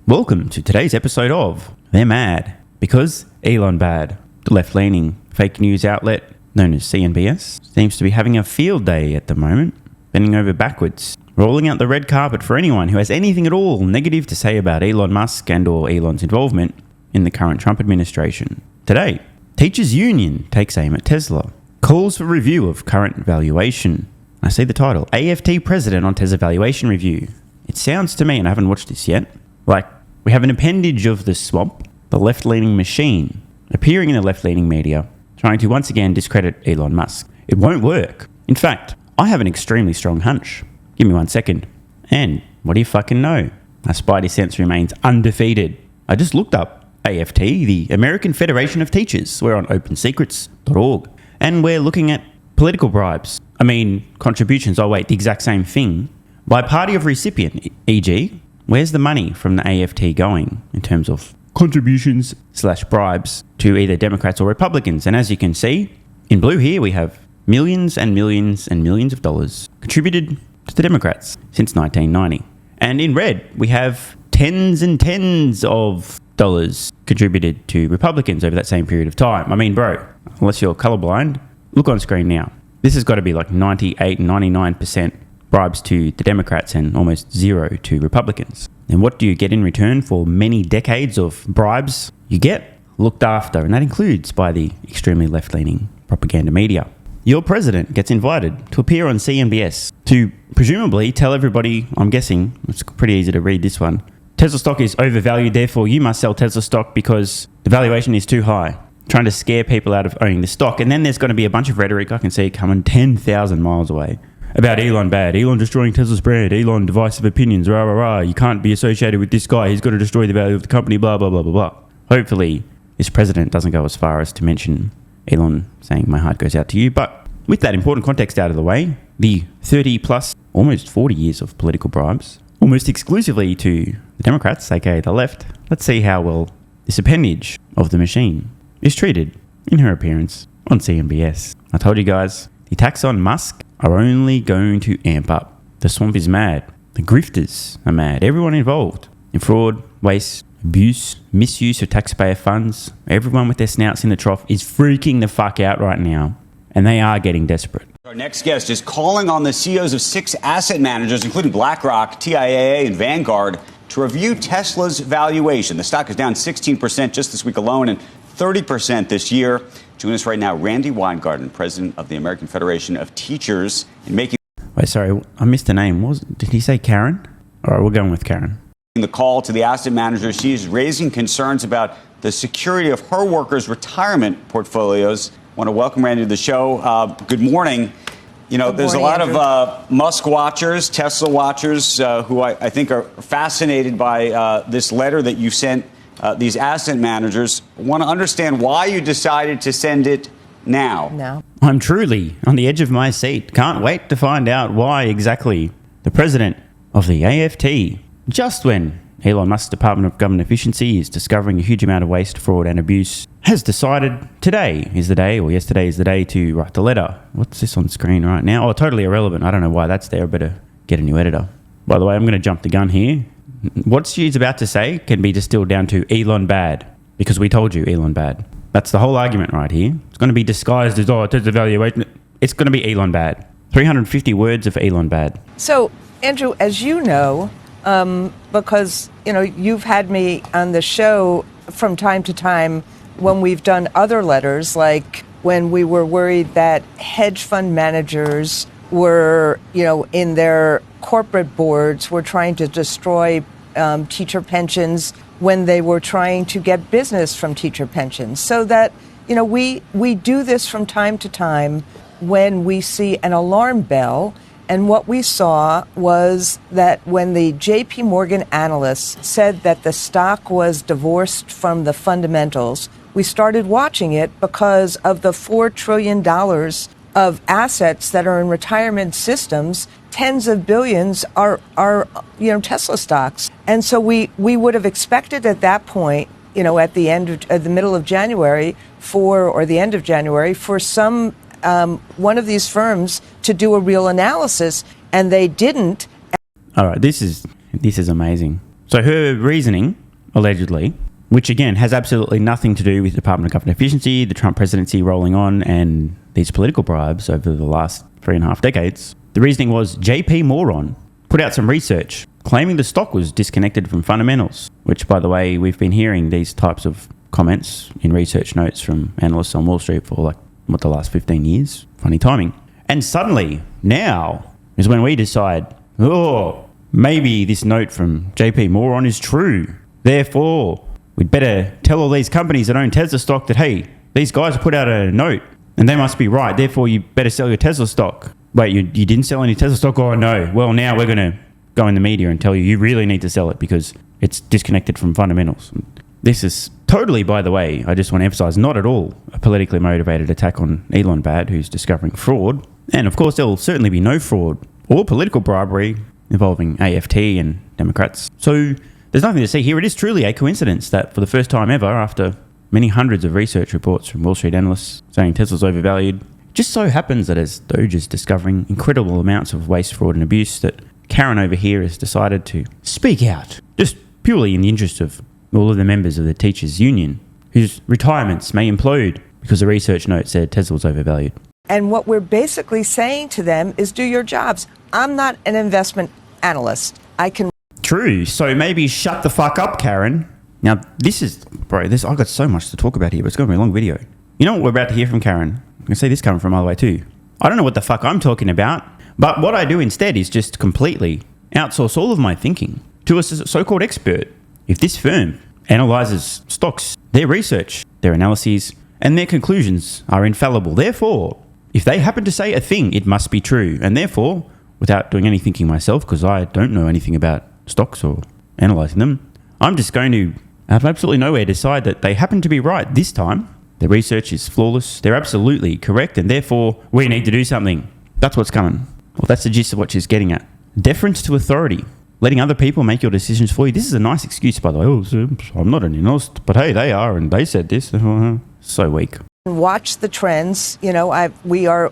Welcome to today's episode of They're Mad Because Elon Bad. The left-leaning fake news outlet known as CNBS seems to be having a field day at the moment, bending over backwards, rolling out the red carpet for anyone who has anything at all negative to say about Elon Musk and or Elon's involvement in the current Trump administration. Today, Teachers Union takes aim at Tesla, calls for review of current valuation. I see the title, AFT President on Tesla Valuation Review. It sounds to me, and I haven't watched this yet, like we have an appendage of the swamp, the left-leaning machine, appearing in the left-leaning media, trying to once again discredit Elon Musk. It won't work. In fact, I have an extremely strong hunch. Give me 1 second. And what do you fucking know? My spidey sense remains undefeated. I just looked up AFT, the American Federation of Teachers. We're on opensecrets.org. And we're looking at political bribes. Contributions, the exact same thing. By party of recipient, e.g., where's the money from the AFT going in terms of contributions/bribes to either Democrats or Republicans? And as you can see, in blue here, we have millions and millions and millions of dollars contributed to the Democrats since 1990. And in red, we have tens and tens of dollars contributed to Republicans over that same period of time. Bro, unless you're colorblind, look on screen now. This has got to be like 98, 99% bribes to the Democrats and almost zero to Republicans. And what do you get in return for many decades of bribes? You get looked after, and that includes by the extremely left-leaning propaganda media. Your president gets invited to appear on CNBS to presumably tell everybody, I'm guessing, it's pretty easy to read this one, Tesla stock is overvalued, therefore you must sell Tesla stock because the valuation is too high. Trying to scare people out of owning the stock. And then there's going to be a bunch of rhetoric I can see coming 10,000 miles away about Elon bad, Elon destroying Tesla's brand, Elon divisive opinions, rah, rah, rah. You can't be associated with this guy. He's got to destroy the value of the company, blah, blah, blah, blah, blah. Hopefully, this president doesn't go as far as to mention Elon saying my heart goes out to you. But with that important context out of the way, the 30 plus, almost 40 years of political bribes, almost exclusively to the Democrats, aka the left, let's see how well this appendage of the machine is treated in her appearance on CNBS. I told you guys, the attacks on Musk are only going to amp up. The swamp is mad. The grifters are mad. Everyone involved in fraud, waste, abuse, misuse of taxpayer funds, everyone with their snouts in the trough is freaking the fuck out right now. And they are getting desperate. Our next guest is calling on the CEOs of 6 asset managers, including BlackRock, TIAA, and Vanguard, to review Tesla's valuation. The stock is down 16% just this week alone and 30% this year. Joining us right now, Randy Weingarten, president of the American Federation of Teachers, in making... Wait, sorry, I missed the name. Did he say Karen? All right, we're going with Karen. The call to the asset managers. She is raising concerns about the security of her workers' retirement portfolios. I want to welcome Randy to the show. Good morning. There's a lot of Musk watchers, Tesla watchers, who I think are fascinated by this letter that you sent these asset managers. Want to understand why you decided to send it now. No. I'm truly on the edge of my seat. Can't wait to find out why exactly the president of the AFT, just when Elon Musk's Department of Government Efficiency is discovering a huge amount of waste, fraud and abuse, has decided today is the day, or yesterday is the day, to write the letter. What's this on screen right now? Oh, totally irrelevant. I don't know why that's there. I better get a new editor. By the way, I'm going to jump the gun here. What she's about to say can be distilled down to Elon bad, because we told you Elon bad. That's the whole argument right here. It's going to be disguised as, it's a valuation. It's going to be Elon bad. 350 words of Elon bad. So, Andrew, as you know, because, you've had me on the show from time to time when we've done other letters, like when we were worried that hedge fund managers were, in their corporate boards were trying to destroy teacher pensions when they were trying to get business from teacher pensions. So that, we do this from time to time when we see an alarm bell. And what we saw was that when the J.P. Morgan analysts said that the stock was divorced from the fundamentals, we started watching it because of the $4 trillion of assets that are in retirement systems. Tens of billions are Tesla stocks. And so we would have expected at that point, at the middle of January or the end of January, for some one of these firms to do a real analysis, and they didn't. All right, this is amazing. So her reasoning, allegedly, which again has absolutely nothing to do with the Department of Government Efficiency, the Trump presidency rolling on, and these political bribes over the last 3.5 decades. The reasoning was JP Moron put out some research claiming the stock was disconnected from fundamentals, which, by the way, we've been hearing these types of comments in research notes from analysts on Wall Street for the last 15 years. Funny timing. And suddenly, now is when we decide, maybe this note from JP Moron is true. Therefore, we'd better tell all these companies that own Tesla stock that, hey, these guys put out a note and they must be right. Therefore, you better sell your Tesla stock. Wait, you didn't sell any Tesla stock? Oh, no. Well, now we're going to go in the media and tell you really need to sell it because it's disconnected from fundamentals. This is totally, by the way, I just want to emphasize, not at all a politically motivated attack on Elon Bad, who's discovering fraud. And of course, there will certainly be no fraud or political bribery involving AFT and Democrats. So there's nothing to see here. It is truly a coincidence that for the first time ever, after many hundreds of research reports from Wall Street analysts saying Tesla's overvalued, it just so happens that as Doge is discovering incredible amounts of waste, fraud and abuse, that Karen over here has decided to speak out, just purely in the interest of all of the members of the teachers' union, whose retirements may implode because the research note said Tesla was overvalued. And what we're basically saying to them is do your jobs. I'm not an investment analyst. I can... True. So maybe shut the fuck up, Karen. Now, I've got so much to talk about here, but it's going to be a long video. You know what we're about to hear from Karen? I can see this coming from all the way too. I don't know what the fuck I'm talking about, but what I do instead is just completely outsource all of my thinking to a so-called expert. If this firm analyzes stocks, their research, their analyses, and their conclusions are infallible, therefore, if they happen to say a thing, it must be true. And therefore, without doing any thinking myself, because I don't know anything about stocks or analysing them, I'm just going to, out of absolutely nowhere, decide that they happen to be right this time. Their research is flawless. They're absolutely correct. And therefore, we need to do something. That's what's coming. Well, that's the gist of what she's getting at. Deference to authority. Letting other people make your decisions for you. This is a nice excuse, by the way. I'm not an analyst, but hey, they are, and they said this. So weak. Watch the trends. You know, we are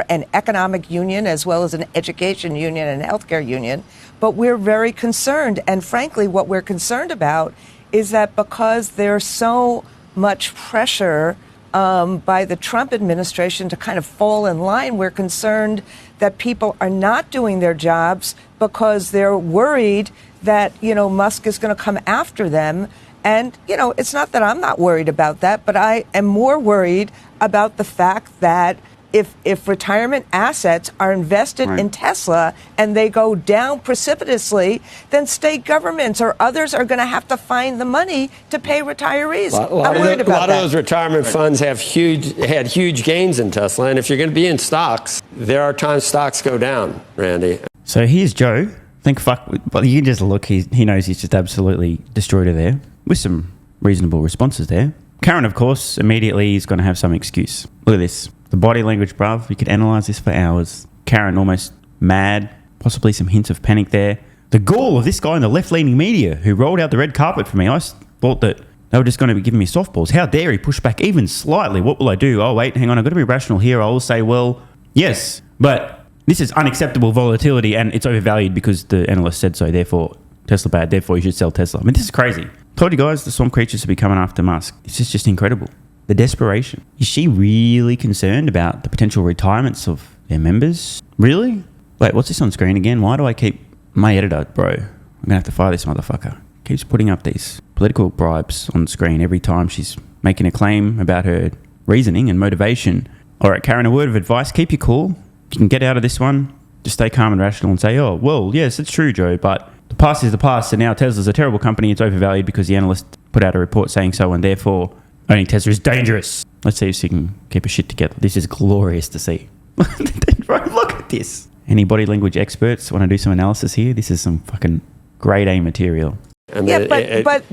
an economic union as well as an education union and healthcare union, but we're very concerned. And frankly, what we're concerned about is that because there's so much pressure by the Trump administration to kind of fall in line, we're concerned that people are not doing their jobs because they're worried that, Musk is going to come after them. And, it's not that I'm not worried about that, but I am more worried about the fact that if retirement assets are invested in Tesla and they go down precipitously, then state governments or others are going to have to find the money to pay retirees. I'm worried about that. A lot of those retirement funds had huge gains in Tesla, and if you're going to be in stocks, there are times stocks go down, Randy. So here's Joe. Think fuck, but you can just look. He knows he's just absolutely destroyed her there with some reasonable responses there. Karen, of course, immediately is going to have some excuse. Look at this. The body language, bruv. We could analyse this for hours. Karen almost mad, possibly some hints of panic there. The gall of this guy in the left-leaning media who rolled out the red carpet for me. I thought that they were just going to be giving me softballs. How dare he push back even slightly? What will I do? Oh, wait, hang on. I've got to be rational here. I will say, well, yes, but this is unacceptable volatility and it's overvalued because the analyst said so. Therefore, Tesla bad. Therefore, you should sell Tesla. I mean, this is crazy. Told you guys, the swamp creatures will be coming after Musk. This is just incredible. The desperation. Is she really concerned about the potential retirements of their members? Really? Wait, what's this on screen again? Why do I keep... My editor, bro. I'm going to have to fire this motherfucker. Keeps putting up these political bribes on screen every time she's making a claim about her reasoning and motivation. All right, Karen, a word of advice. Keep your cool. You can get out of this one. Just stay calm and rational and say, oh, well, yes, it's true, Joe, but the past is the past, and now Tesla's a terrible company. It's overvalued because the analyst put out a report saying so, and therefore owning Tesla is dangerous. Let's see if she can keep her shit together. This is glorious to see. Look at this. Any body language experts want to do some analysis here? This is some fucking grade A material. Yeah, but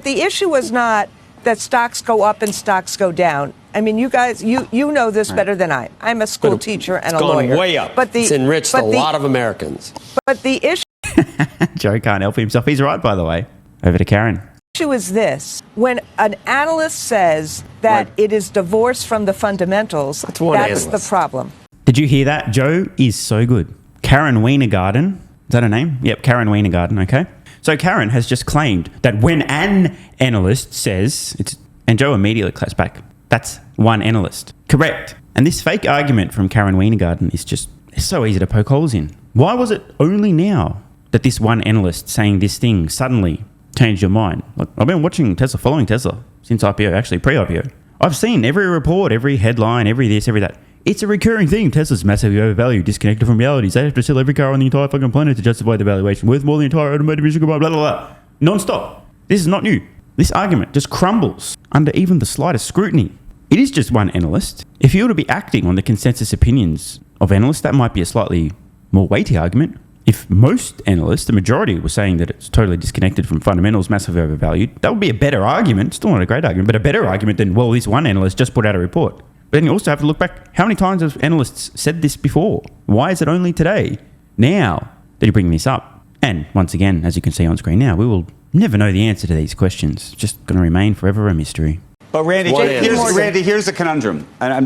the issue was not that stocks go up and stocks go down. I mean, you guys, you know this better than I. I'm a school teacher and a lawyer. It's gone way up. It's enriched a lot of Americans. But the issue... Joe can't help himself. He's right, by the way. Over to Karen. The issue is this. When an analyst says that it is divorced from the fundamentals, that's the problem. Did you hear that? Joe is so good. Karen Wienergarten that her name? Yep, Karen Wienergarten, okay. So Karen has just claimed that when an analyst says, and Joe immediately claps back, that's one analyst. Correct. And this fake argument from Karen Wienergarten is just, it's so easy to poke holes in. Why was it only now that this one analyst saying this thing suddenly changed your mind? Like, I've been watching Tesla, following Tesla since IPO, actually pre-IPO. I've seen every report, every headline, every this, every that. It's a recurring theme. Tesla's massively overvalued, disconnected from reality. They have to sell every car on the entire fucking planet to justify the valuation. Worth more than the entire automotive industry, blah, blah, blah. Non-stop. This is not new. This argument just crumbles under even the slightest scrutiny. It is just one analyst. If you were to be acting on the consensus opinions of analysts, that might be a slightly more weighty argument. If most analysts, the majority, were saying that it's totally disconnected from fundamentals, massively overvalued, that would be a better argument. Still not a great argument, but a better argument than, well, this one analyst just put out a report. But then you also have to look back. How many times have analysts said this before? Why is it only today, now, that you're bringing this up? And once again, as you can see on screen now, we will never know the answer to these questions. It's just going to remain forever a mystery. But Randy, here's the conundrum, and I'm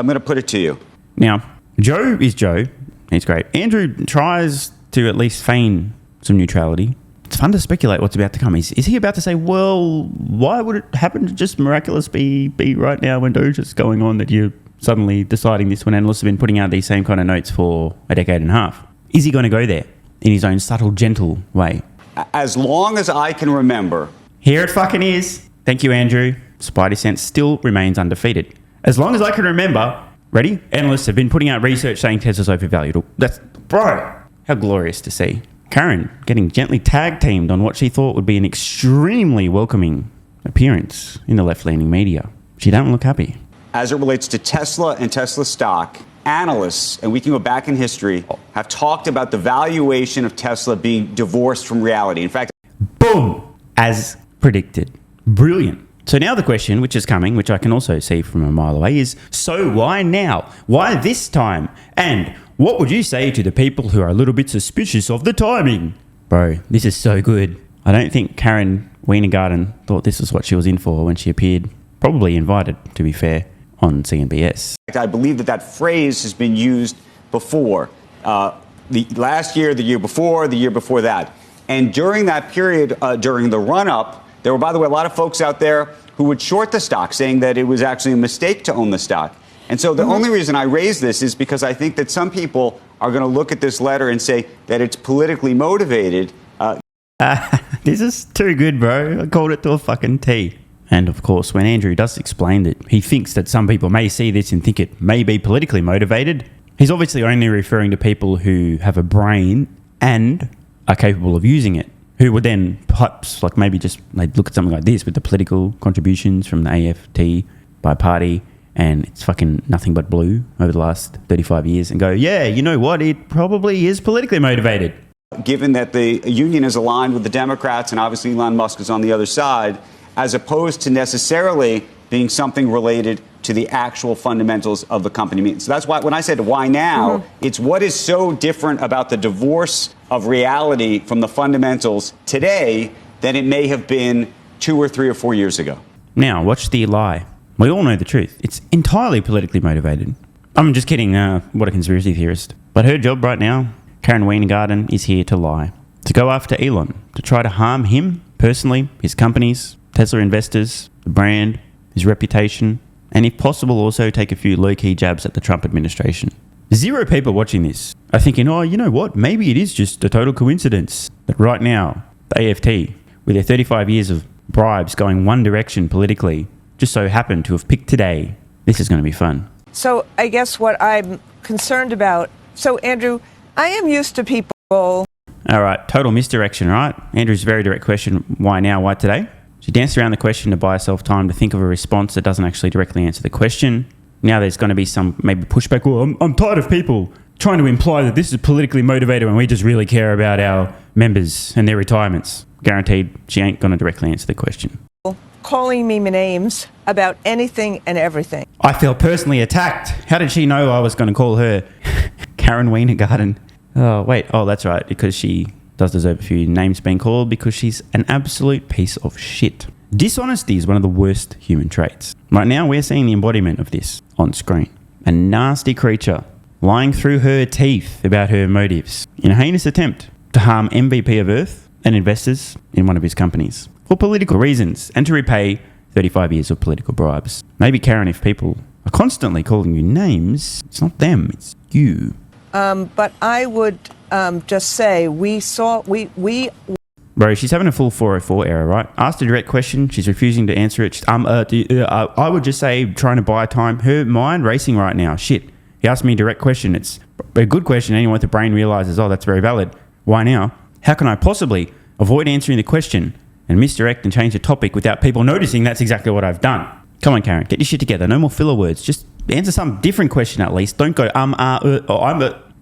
gonna put it to you. Now, Joe is Joe. He's great. Andrew tries to at least feign some neutrality. It's fun to speculate what's about to come. Is he about to say, well, why would it happen to just miraculously be right now when Doja's going on that you're suddenly deciding this when analysts have been putting out these same kind of notes for a decade and a half? Is he going to go there in his own subtle, gentle way? As long as I can remember. Here it fucking is. Thank you, Andrew. Spidey sense still remains undefeated. As long as I can remember, ready? Analysts have been putting out research saying Tesla's overvalued. That's, bro, how glorious to see. Karen getting gently tag teamed on what she thought would be an extremely welcoming appearance in the left-leaning media. She don't look happy. As it relates to Tesla and Tesla stock, analysts, and we can go back in history, have talked about the valuation of Tesla being divorced from reality. In fact, boom, as predicted. Brilliant. So now the question which is coming, which I can also see from a mile away, is so why now? Why this time? And what would you say to the people who are a little bit suspicious of the timing? Bro, this is so good. I don't think Karen Wienergarten thought this was what she was in for when she appeared, probably invited, to be fair, on CNBS. I believe that phrase has been used before. The last year, the year before that. And during that period, during the run-up, there were, by the way, a lot of folks out there who would short the stock, saying that it was actually a mistake to own the stock. And so the only reason I raise this is because I think that some people are going to look at this letter and say that it's politically motivated. This is too good, bro. I called it to a fucking T. And of course, when Andrew does explain that he thinks that some people may see this and think it may be politically motivated, he's obviously only referring to people who have a brain and are capable of using it, who would then perhaps like maybe just like look at something like this with the political contributions from the AFT by party, and it's fucking nothing but blue over the last 35 years and go, yeah, you know what? It probably is politically motivated. Given that the union is aligned with the Democrats and obviously Elon Musk is on the other side, as opposed to necessarily being something related to the actual fundamentals of the company. So that's why when I said why now, it's what is so different about the divorce of reality from the fundamentals today than it may have been 2 or 3 or 4 years ago. Now, watch the lie. We all know the truth. It's entirely politically motivated. I'm just kidding. What a conspiracy theorist. But her job right now, Karen Wienergarten, is here to lie. To go after Elon. To try to harm him personally, his companies, Tesla investors, the brand, his reputation, and if possible also take a few low-key jabs at the Trump administration. 0 people watching this are thinking, oh, you know what? Maybe it is just a total coincidence that right now, the AFT, with their 35 years of bribes going one direction politically, just so happened to have picked today. This is going to be fun. So I guess what I'm concerned about, so Andrew, I am used to people. All right, total misdirection, right? Andrew's very direct question, why now, why today? She danced around the question to buy herself time to think of a response that doesn't actually directly answer the question. Now there's going to be some maybe pushback. Well, I'm tired of people trying to imply that this is politically motivated when we just really care about our members and their retirements. Guaranteed she ain't going to directly answer the question. Calling me names about anything and everything. I feel personally attacked. How did she know I was going to call her Karen Wienergarten? Oh, wait. Oh, that's right. Because she does deserve a few names being called because she's an absolute piece of shit. Dishonesty is one of the worst human traits. Right now, we're seeing the embodiment of this on screen. A nasty creature lying through her teeth about her motives in a heinous attempt to harm MVP of Earth and investors in one of his companies for political reasons and to repay 35 years of political bribes. Maybe, Karen, if people are constantly calling you names, it's not them, it's you. But I would just say we Bro, she's having a full 404 error, right? Asked a direct question, she's refusing to answer it. I would just say trying to buy time. Her mind racing right now. Shit. He asked me a direct question. It's a good question anyway. The brain realizes, oh, that's very valid. Why now? How can I possibly avoid answering the question and misdirect and change the topic without people noticing that's exactly what I've done? Come on, Karen, get your shit together. No more filler words. Just answer some different question at least. Don't go,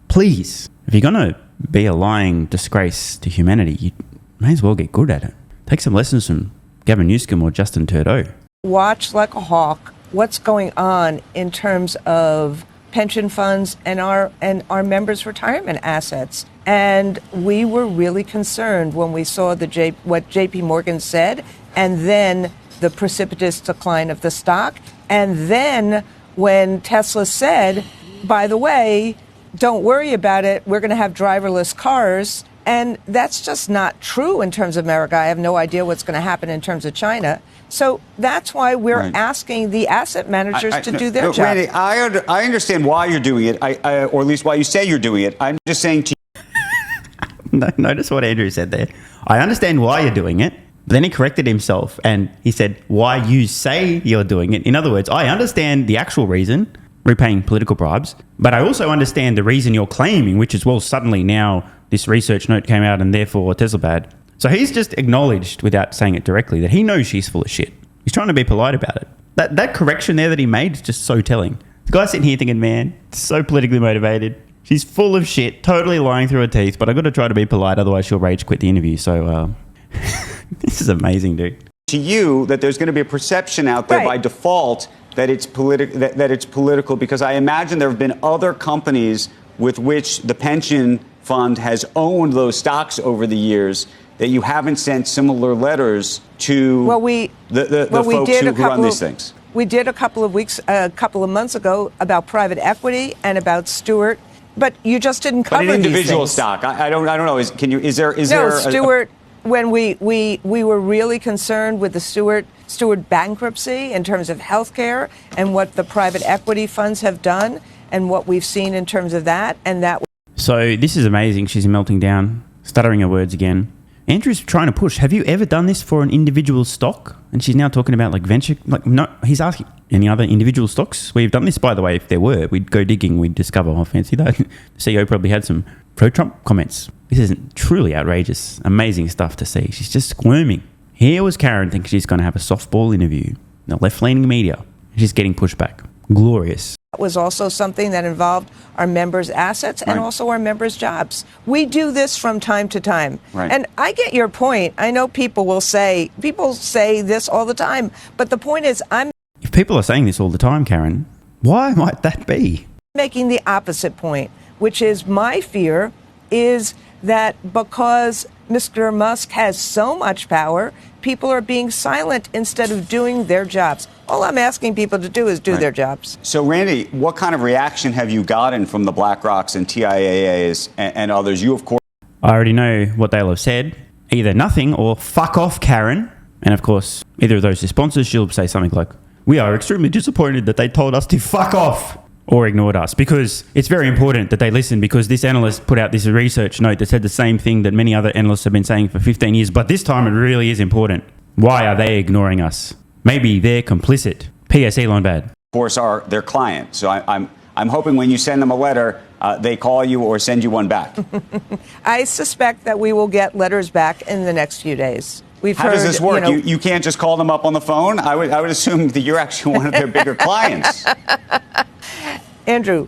please. If you're going to be a lying disgrace to humanity, you may as well get good at it. Take some lessons from Gavin Newscombe or Justin Trudeau. Watch like a hawk what's going on in terms of pension funds and our members' retirement assets. And we were really concerned when we saw what JP Morgan said, and then the precipitous decline of the stock. And then when Tesla said, by the way, don't worry about it, we're going to have driverless cars. And that's just not true in terms of America. I have no idea what's going to happen in terms of China. So that's why we're asking the asset managers to do their job. Randy, I understand why you're doing it, or at least why you say you're doing it. I'm just saying to you. Notice what Andrew said there. I understand why you're doing it. But then he corrected himself and he said, why you say you're doing it. In other words, I understand the actual reason, repaying political bribes, but I also understand the reason you're claiming, which is, well, suddenly now this research note came out and therefore Tesla bad. So he's just acknowledged, without saying it directly, that he knows she's full of shit. He's trying to be polite about it. That correction there that he made is just so telling. The guy's sitting here thinking, man, so politically motivated. She's full of shit, totally lying through her teeth, but I've got to try to be polite, otherwise she'll rage quit the interview. So this is amazing, dude. To you, that there's going to be a perception out there by default that it's political, because I imagine there have been other companies with which the pension fund has owned those stocks over the years that you haven't sent similar letters to the folks who run these things. We did a couple of months ago about private equity and about Stewart, but you just didn't cover an individual these things. stock. I don't know. Is there Stewart? When we were really concerned with the Stewart bankruptcy in terms of healthcare and what the private equity funds have done and what we've seen in terms of that, and that. So this is amazing. She's melting down, stuttering her words again. Andrew's trying to push. Have you ever done this for an individual stock? And she's now talking about like venture. Like, no, he's asking any other individual stocks. We've done this, by the way. If there were, we'd go digging. We'd discover. Oh, fancy that. The CEO probably had some pro-Trump comments. This isn't truly outrageous. Amazing stuff to see. She's just squirming. Here was Karen thinking she's going to have a softball interview in the left-leaning media. She's getting pushed back. Glorious. That was also something that involved our members' assets and also our members' jobs. We do this from time to time. Right. And I get your point. I know people say this all the time. But the point is, if people are saying this all the time, Karen, why might that be? Making the opposite point, which is my fear is that because Mr. Musk has so much power, people are being silent instead of doing their jobs. All I'm asking people to do is do their jobs. So, Randy, what kind of reaction have you gotten from the BlackRocks and TIAAs and others? You, of course. I already know what they'll have said. Either nothing or fuck off, Karen. And, of course, either of those sponsors, she'll say something like, we are extremely disappointed that they told us to fuck off. Or ignored us, because it's very important that they listen, because this analyst put out this research note that said the same thing that many other analysts have been saying for 15 years, but this time it really is important. Why are they ignoring us? Maybe they're complicit. P.S. Elon bad. Of course, are their client. So I'm hoping when you send them a letter, they call you or send you one back. I suspect that we will get letters back in the next few days. How does this work? You can't just call them up on the phone? I would assume that you're actually one of their bigger clients. Andrew,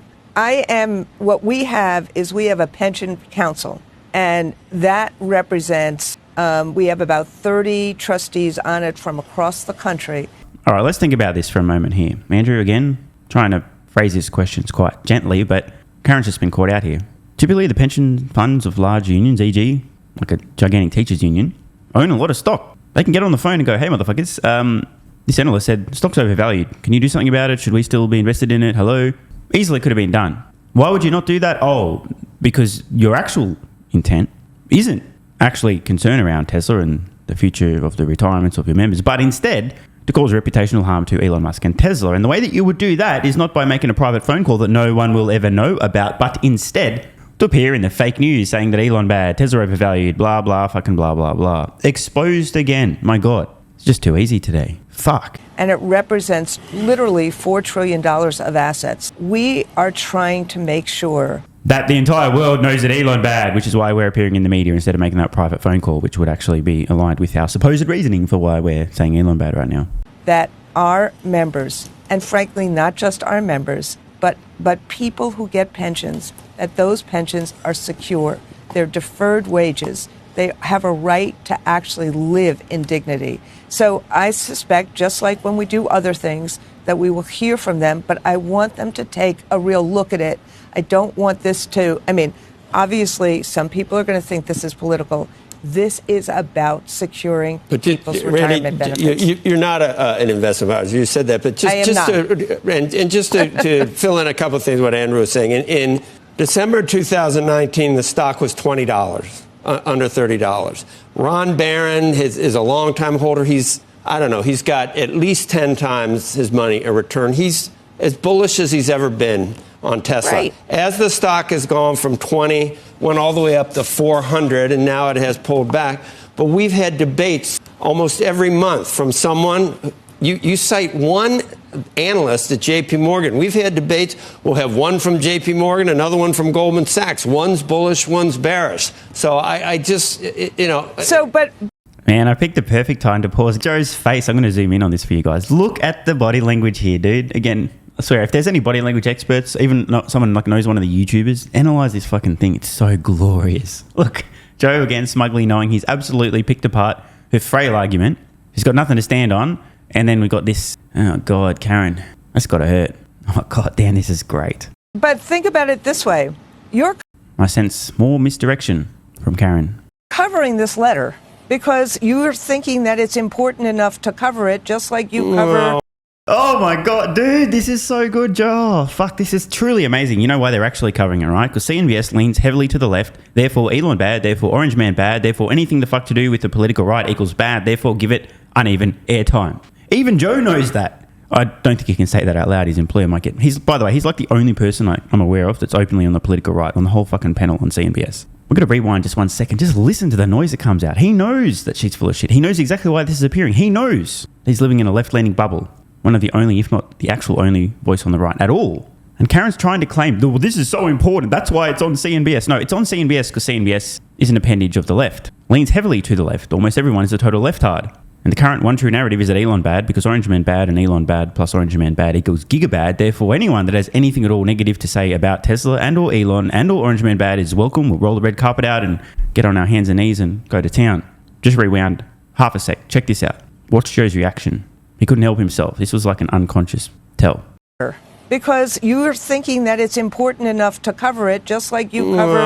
what we have a pension council, and that represents, we have about 30 trustees on it from across the country. All right, let's think about this for a moment here. Andrew, again, trying to phrase his questions quite gently, but Karen's just been caught out here. Typically, the pension funds of large unions, e.g., like a gigantic teachers union, own a lot of stock. They can get on the phone and go, hey, motherfuckers, this analyst said stock's overvalued. Can you do something about it? Should we still be invested in it? Hello? Easily could have been done. Why would you not do that? Oh, because your actual intent isn't actually concerned around Tesla and the future of the retirements of your members, but instead to cause reputational harm to Elon Musk and Tesla. And the way that you would do that is not by making a private phone call that no one will ever know about, but instead to appear in the fake news saying that Elon bad, Tesla overvalued, blah, blah, fucking blah, blah, blah. Exposed again. My God. It's just too easy today. Fuck. And it represents literally $4 trillion of assets. We are trying to make sure that the entire world knows that Elon bad, which is why we're appearing in the media instead of making that private phone call, which would actually be aligned with our supposed reasoning for why we're saying Elon bad right now. That our members, and frankly, not just our members, but people who get pensions, that those pensions are secure. They're deferred wages. They have a right to actually live in dignity. So I suspect, just like when we do other things, that we will hear from them, but I want them to take a real look at it. I don't want this to, obviously, some people are going to think this is political. This is about securing people's retirement benefits. You're not an investment advisor. You said that, but just to fill in a couple of things what Andrew was saying. In December 2019, the stock was $20, under $30. Ron Barron is a longtime holder. He's got at least 10 times his money a return. He's as bullish as he's ever been on Tesla. Right. As the stock has gone from 20, went all the way up to 400, and now it has pulled back. But we've had debates almost every month from someone. You cite one analyst at J.P. Morgan. We've had debates. We'll have one from J.P. Morgan, another one from Goldman Sachs. One's bullish, one's bearish. So Man, I picked the perfect time to pause. Joe's face, I'm going to zoom in on this for you guys. Look at the body language here, dude. Again, I swear, if there's any body language experts, even not someone like knows one of the YouTubers, analyze this fucking thing. It's so glorious. Look, Joe again smugly knowing he's absolutely picked apart her frail argument. She's got nothing to stand on. And then we got this. Oh, God, Karen. That's got to hurt. Oh, God damn, this is great. But think about it this way. I sense more misdirection from Karen. Covering this letter because you're thinking that it's important enough to cover it, just like you cover... Oh my God, dude, this is so good, Joe. Fuck, this is truly amazing. You know why they're actually covering it, right? Because CNBS leans heavily to the left, therefore Elon bad, therefore Orange Man bad, therefore anything the fuck to do with the political right equals bad, therefore give it uneven airtime. Even Joe knows that. I don't think he can say that out loud. His employer might get... By the way, he's like the only person I'm aware of that's openly on the political right on the whole fucking panel on CNBS. We're going to rewind just 1 second. Just listen to the noise that comes out. He knows that she's full of shit. He knows exactly why this is appearing. He knows he's living in a left-leaning bubble. One of the only, if not the actual only voice on the right at all. And Karen's trying to claim, well, this is so important. That's why it's on CNBS. No, it's on CNBS because CNBS is an appendage of the left. Leans heavily to the left. Almost everyone is a total leftard. And the current one true narrative is that Elon bad because Orange Man bad and Elon bad plus Orange Man bad equals gigabad. Therefore, anyone that has anything at all negative to say about Tesla and or Elon and or Orange Man bad is welcome. We'll roll the red carpet out and get on our hands and knees and go to town. Just rewound half a sec. Check this out. Watch Joe's reaction. He couldn't help himself. This was like an unconscious tell. Because you're thinking that it's important enough to cover it, just like you cover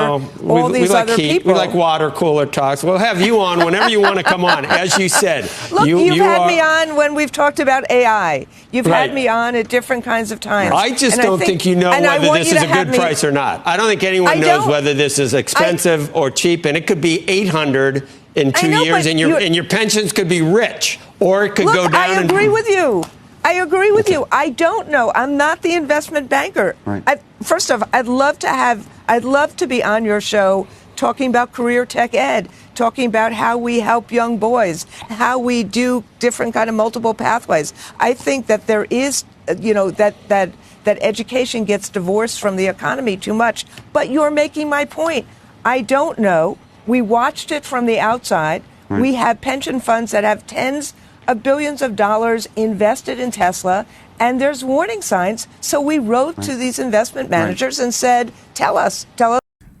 all these other people. We like water cooler talks. We'll have you on whenever you want to come on, as you said. Look, you've had me on when we've talked about AI. You've had me on at different kinds of times. I just don't think you know whether this is a good price or not. I don't think anyone knows whether this is expensive or cheap, and it could be $800 in 2 years, and your pensions could be rich, or it could go down. I agree with you. I don't know. I'm not the investment banker. Right. First off, I'd love to be on your show talking about career tech ed, talking about how we help young boys, how we do different kind of multiple pathways. I think that there is, that education gets divorced from the economy too much. But you're making my point. I don't know. We watched it from the outside. Right. We have pension funds that have tens of billions of dollars invested in Tesla, and there's warning signs. So we wrote to these investment managers and said, tell us.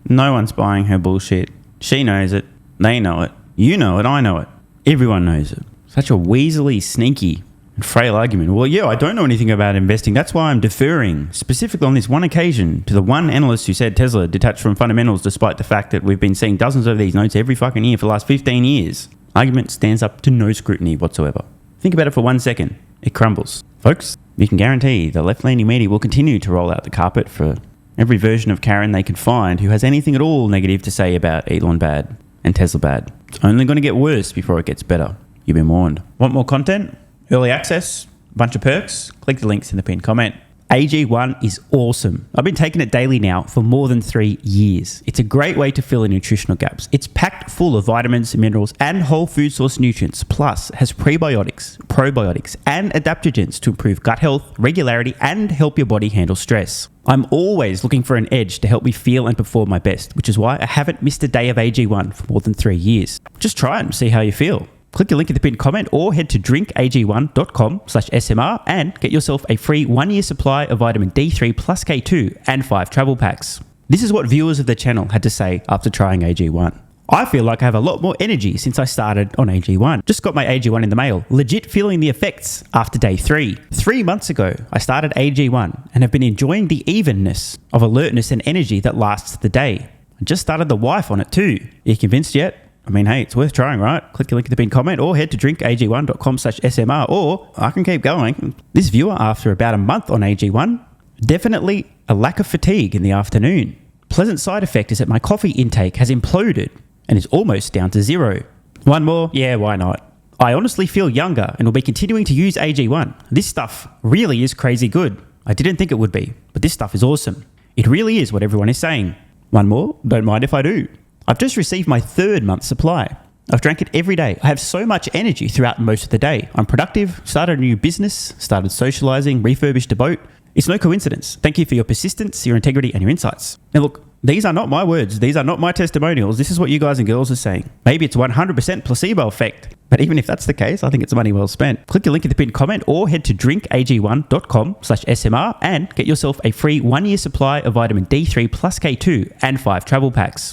No one's buying her bullshit. She knows it. They know it. You know it. I know it. Everyone knows it. Such a weaselly, sneaky, and frail argument. Well, yeah, I don't know anything about investing. That's why I'm deferring, specifically on this one occasion, to the one analyst who said Tesla detached from fundamentals, despite the fact that we've been seeing dozens of these notes every fucking year for the last 15 years. Argument stands up to no scrutiny whatsoever. Think about it for 1 second. It crumbles. Folks, you can guarantee the left-leaning media will continue to roll out the carpet for every version of Karen they can find who has anything at all negative to say about Elon bad. and Tesla bad. It's only going to get worse before it gets better. You've been warned. Want more content? Early access? A bunch of perks? Click the links in the pinned comment. AG1 is awesome. I've been taking it daily now for more than 3 years. It's a great way to fill in nutritional gaps. It's packed full of vitamins, minerals, and whole food source nutrients, plus has prebiotics, probiotics, and adaptogens to improve gut health, regularity, and help your body handle stress. I'm always looking for an edge to help me feel and perform my best, which is why I haven't missed a day of AG1 for more than 3 years. Just try it and see how you feel. Click the link in the pinned comment or head to drinkag1.com/SMR and get yourself a free 1-year supply of vitamin D3 plus K2 and 5 travel packs. This is what viewers of the channel had to say after trying AG1. I feel like I have a lot more energy since I started on AG1. Just got my AG1 in the mail. Legit feeling the effects after day 3. 3 months ago, I started AG1 and have been enjoying the evenness of alertness and energy that lasts the day. I just started the wife on it too. Are you convinced yet? I mean, hey, it's worth trying, right? Click the link in the pinned comment or head to drinkag1.com/SMR, or I can keep going. This viewer, after about a month on AG1, definitely a lack of fatigue in the afternoon. Pleasant side effect is that my coffee intake has imploded and is almost down to 0. One more? Yeah, why not? I honestly feel younger and will be continuing to use AG1. This stuff really is crazy good. I didn't think it would be, but this stuff is awesome. It really is what everyone is saying. One more? Don't mind if I do. I've just received my 3rd month supply. I've drank it every day. I have so much energy throughout most of the day. I'm productive, started a new business, started socializing, refurbished a boat. It's no coincidence. Thank you for your persistence, your integrity, and your insights. Now look, these are not my words. These are not my testimonials. This is what you guys and girls are saying. Maybe it's 100% placebo effect. But even if that's the case, I think it's money well spent. Click the link in the pinned comment or head to drinkag1.com/SMR and get yourself a free 1-year supply of vitamin D3 plus K2 and 5 travel packs.